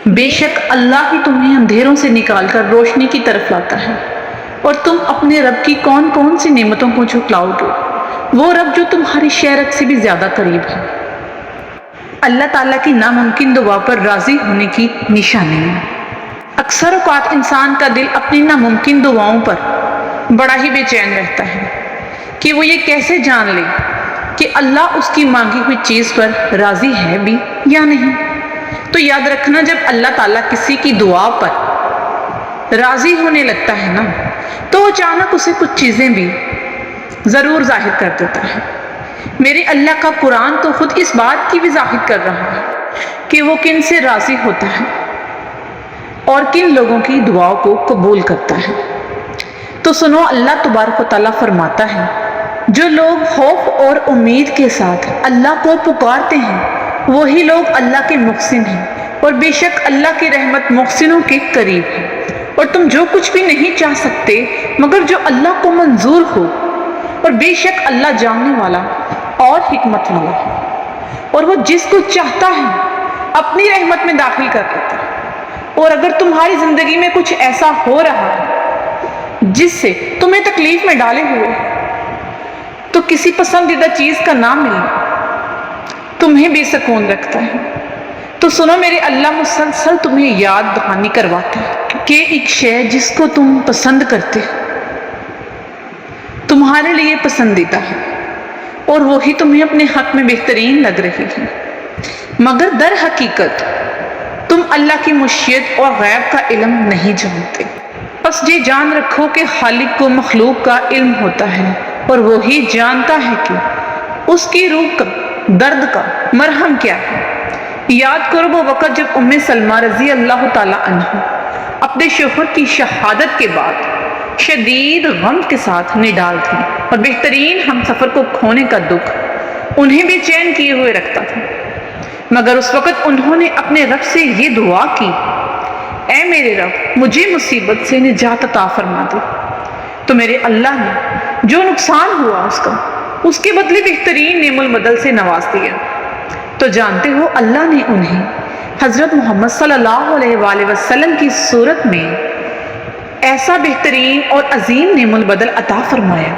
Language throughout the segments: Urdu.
بے شک اللہ ہی تمہیں اندھیروں سے نکال کر روشنی کی طرف لاتا ہے، اور تم اپنے رب کی کون کون سی نعمتوں کو جھٹلاؤ گے، وہ رب جو تمہاری شہرت سے بھی زیادہ قریب ہے۔ اللہ تعالیٰ کی ناممکن دعا پر راضی ہونے کی نشانی ہے۔ اکثر اوقات انسان کا دل اپنی ناممکن دعاؤں پر بڑا ہی بے چین رہتا ہے کہ وہ یہ کیسے جان لے کہ اللہ اس کی مانگی ہوئی چیز پر راضی ہے بھی یا نہیں۔ تو یاد رکھنا، جب اللہ تعالیٰ کسی کی دعا پر راضی ہونے لگتا ہے نا، تو اچانک اسے کچھ چیزیں بھی ضرور ظاہر کر دیتا ہے۔ میرے اللہ کا قرآن تو خود اس بات کی وضاحت کر رہا ہے کہ وہ کن سے راضی ہوتا ہے اور کن لوگوں کی دعاؤں کو قبول کرتا ہے۔ تو سنو، اللہ تبارک و تعالیٰ فرماتا ہے، جو لوگ خوف اور امید کے ساتھ اللہ کو پکارتے ہیں وہی لوگ اللہ کے محسن ہیں، اور بے شک اللہ کی رحمت محسنوں کے قریب ہے۔ اور تم جو کچھ بھی نہیں چاہ سکتے مگر جو اللہ کو منظور ہو، اور بے شک اللہ جاننے والا اور حکمت والا ہے، اور وہ جس کو چاہتا ہے اپنی رحمت میں داخل کر لیتا ہے۔ اور اگر تمہاری زندگی میں کچھ ایسا ہو رہا ہے جس سے تمہیں تکلیف میں ڈالے ہوئے تو کسی پسندیدہ چیز کا نام ملنا تمہیں بے سکون رکھتا ہے، تو سنو، میرے اللہ مسلسل تمہیں یاد دہانی کرواتا ہے کہ ایک شے جس کو تم پسند کرتے ہو تمہارے لیے پسندیدہ ہے، اور وہی تمہیں اپنے حق میں بہترین لگ رہی ہے، مگر در حقیقت تم اللہ کی مشیت اور غیب کا علم نہیں جانتے۔ بس یہ جان رکھو کہ خالق کو مخلوق کا علم ہوتا ہے، اور وہی جانتا ہے کہ اس کی روح کا درد کا مرہم کیا ہے۔ یاد کرو وہ وقت جب ام سلمہ رضی اللہ تعالیٰ عنہ اپنے شوہر کی شہادت کے بعد شدید غم کے ساتھ نڈال تھی، اور بہترین ہم سفر کو کھونے کا دکھ انہیں بے چین کیے ہوئے رکھتا تھا، مگر اس وقت انہوں نے اپنے رب سے یہ دعا کی، اے میرے رب، مجھے مصیبت سے نجات عطا فرما دے۔ تو میرے اللہ نے جو نقصان ہوا اس کے بدلے بہترین نعم البدل سے نواز دیا۔ تو جانتے ہو، اللہ نے انہیں حضرت محمد صلی اللہ علیہ وآلہ وسلم کی صورت میں ایسا بہترین اور عظیم نعم البدل عطا فرمایا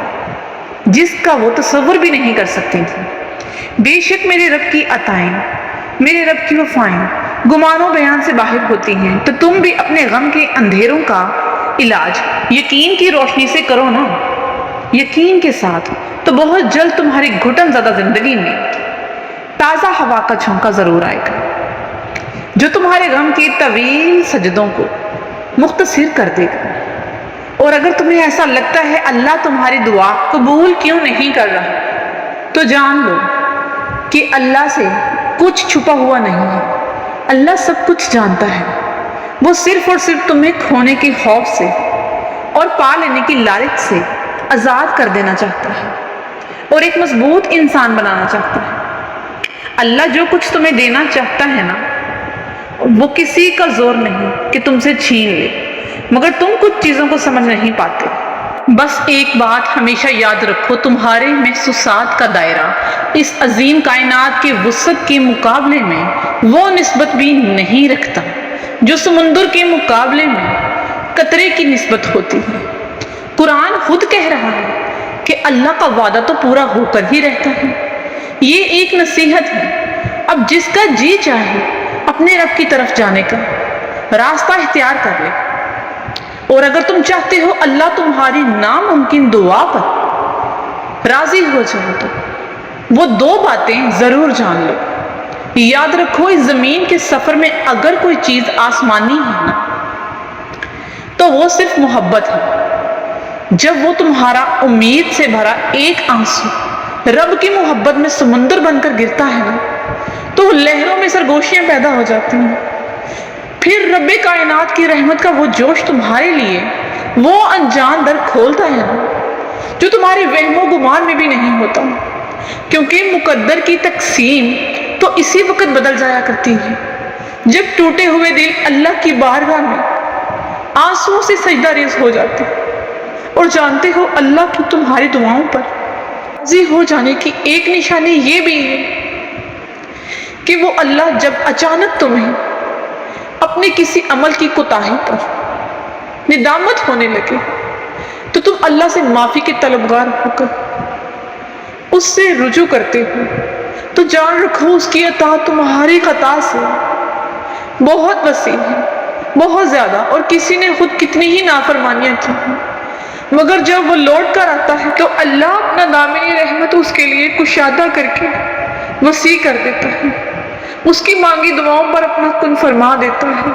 جس کا وہ تصور بھی نہیں کر سکتی تھی۔ بے شک میرے رب کی عطائیں، میرے رب کی وفائیں گمان و بیان سے باہر ہوتی ہیں، تو تم بھی اپنے غم کے اندھیروں کا علاج یقین کی روشنی سے کرو نا۔ یقین کے ساتھ تو بہت جلد تمہاری گھٹن زدہ زندگی میں تازہ ہوا کا جھونکا ضرور آئے گا، جو تمہارے غم کی طویل سجدوں کو مختصر کر دے گا۔ اور اگر تمہیں ایسا لگتا ہے اللہ تمہاری دعا قبول کیوں نہیں کر رہا، تو جان لو کہ اللہ سے کچھ چھپا ہوا نہیں ہے۔ اللہ سب کچھ جانتا ہے، وہ صرف اور صرف تمہیں کھونے کے خوف سے اور پا لینے کی لالچ سے آزاد کر دینا چاہتا ہے، اور ایک مضبوط انسان بنانا چاہتا ہے۔ اللہ جو کچھ تمہیں دینا چاہتا ہے نا، وہ کسی کا زور نہیں کہ تم سے چھین لے، مگر تم کچھ چیزوں کو سمجھ نہیں پاتے۔ بس ایک بات ہمیشہ یاد رکھو، تمہارے محسوسات کا دائرہ اس عظیم کائنات کے وسعت کے مقابلے میں وہ نسبت بھی نہیں رکھتا جو سمندر کے مقابلے میں قطرے کی نسبت ہوتی ہے۔ قرآن خود کہہ رہا ہے کہ اللہ کا وعدہ تو پورا ہو کر ہی رہتا ہے۔ یہ ایک نصیحت ہے، اب جس کا جی چاہے اپنے رب کی طرف جانے کا راستہ اختیار کر لے، اور اگر تم چاہتے ہو اللہ تمہاری ناممکن دعا پر راضی ہو جائے تو وہ دو باتیں ضرور جان لو۔ یاد رکھو، اس زمین کے سفر میں اگر کوئی چیز آسمانی ہے نا، تو وہ صرف محبت ہے۔ جب وہ تمہارا امید سے بھرا ایک آنسو رب کی محبت میں سمندر بن کر گرتا ہے نا، تو لہروں میں سرگوشیاں پیدا ہو جاتی ہیں۔ پھر رب کائنات کی رحمت کا وہ جوش تمہارے لیے وہ انجان در کھولتا ہے نا، جو تمہارے وہم و گمان میں بھی نہیں ہوتا، کیونکہ مقدر کی تقسیم تو اسی وقت بدل جایا کرتی ہے جب ٹوٹے ہوئے دل اللہ کی بارگاہ میں آنسوؤں سے سجدہ ریز ہو جاتے۔ اور جانتے ہو، اللہ کی تمہاری دعاؤں پر راضی ہو جانے کی ایک نشانی یہ بھی ہے کہ وہ اللہ جب اچانک تمہیں اپنی اپنے کسی عمل کی کوتاہی پر ندامت ہونے لگے تو تم اللہ سے معافی کے طلبگار ہو کر اس سے رجوع کرتے ہو تو جان رکھو اس کی عطا تمہاری خطا سے بہت وسیع ہے، بہت زیادہ، اور کسی نے خود کتنی ہی نافرمانیاں کی ہیں، مگر جب وہ لوٹ کر آتا ہے تو اللہ اپنا دامنی رحمت اس کے لیے کشادہ کر کے وسیع کر دیتا ہے، اس کی مانگی دعاؤں پر اپنا کن فرما دیتا ہے۔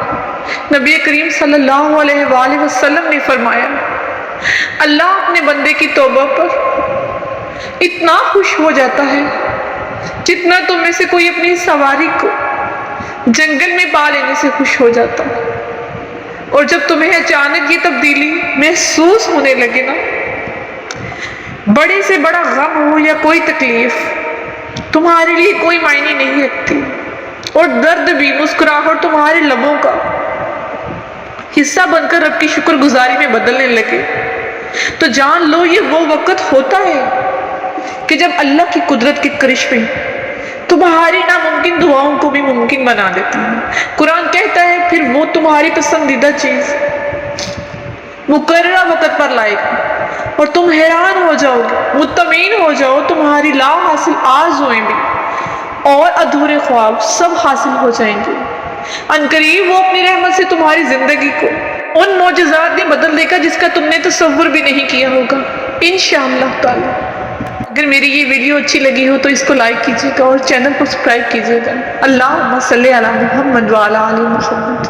نبی کریم صلی اللہ علیہ وآلہ وسلم نے فرمایا، اللہ اپنے بندے کی توبہ پر اتنا خوش ہو جاتا ہے جتنا تم میں سے کوئی اپنی سواری کو جنگل میں پا لینے سے خوش ہو جاتا ہے۔ اور جب تمہیں اچانک یہ تبدیلی محسوس ہونے لگے نا، بڑے سے بڑا غم ہو یا کوئی تکلیف تمہارے لیے کوئی معنی نہیں رکھتی، اور درد بھی مسکراہٹ تمہارے لبوں کا حصہ بن کر رب کی شکر گزاری میں بدلنے لگے، تو جان لو یہ وہ وقت ہوتا ہے کہ جب اللہ کی قدرت کے کرشمے تمہاری ناممکن دعاؤں کو بھی ممکن بنا دیتا ہے۔ قرآن کہتا ہے پھر وہ تمہاری پسندیدہ چیز مقررہ وقت پر لائے گا اور تم حیران ہو جاؤ گے، مطمئن ہو جاؤ، تمہاری لا حاصل آرزوئیں بھی اور ادھورے خواب سب حاصل ہو جائیں گے۔ عنقریب وہ اپنی رحمت سے تمہاری زندگی کو ان معجزات میں بدل دے گا جس کا تم نے تصور بھی نہیں کیا ہوگا انشاءاللہ تعالی۔ اگر میری یہ ویڈیو اچھی لگی ہو تو اس کو لائک کیجیے گا اور چینل کو سبسکرائب کیجیے گا۔ اللہم صلی علی محمد وعلی آل محمد۔